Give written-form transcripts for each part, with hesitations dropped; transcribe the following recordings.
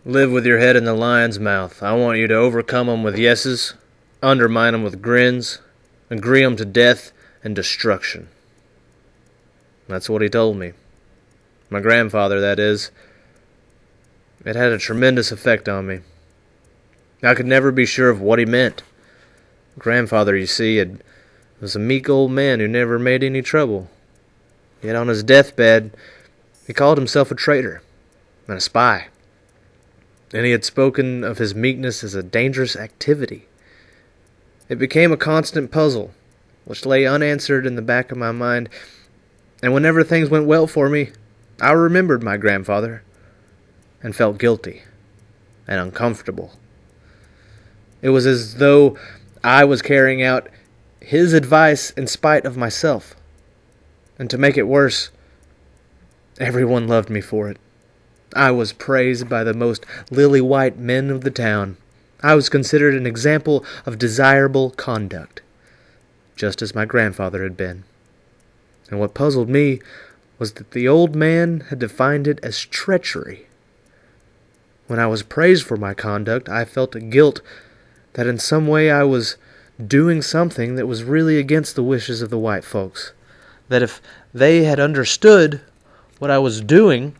Live with your head in the lion's mouth. I want you to overcome 'em with yeses, undermine 'em with grins, agree 'em to death and destruction. That's what he told me. My grandfather, that is. It had a tremendous effect on me. I could never be sure of what he meant. Grandfather, you see, was a meek old man who never made any trouble. Yet on his deathbed, he called himself a traitor and a spy. And he had spoken of his meekness as a dangerous activity. It became a constant puzzle, which lay unanswered in the back of my mind, and whenever things went well for me, I remembered my grandfather, and felt guilty and uncomfortable. It was as though I was carrying out his advice in spite of myself. And to make it worse, everyone loved me for it. I was praised by the most lily-white men of the town. I was considered an example of desirable conduct, just as my grandfather had been. And what puzzled me was that the old man had defined it as treachery. When I was praised for my conduct, I felt a guilt that in some way I was doing something that was really against the wishes of the white folks. That if they had understood what I was doing,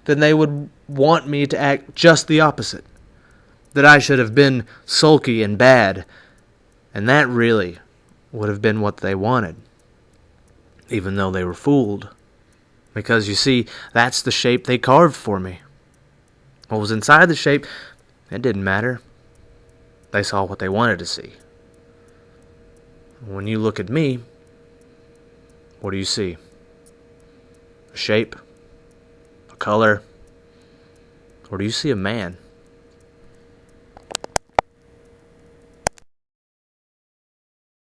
then they would want me to act just the opposite. That I should have been sulky and bad, and that really would have been what they wanted, even though they were fooled. Because, you see, that's the shape they carved for me. What was inside the shape, it didn't matter. They saw what they wanted to see. When you look at me, what do you see? A shape? A color? Or do you see a man?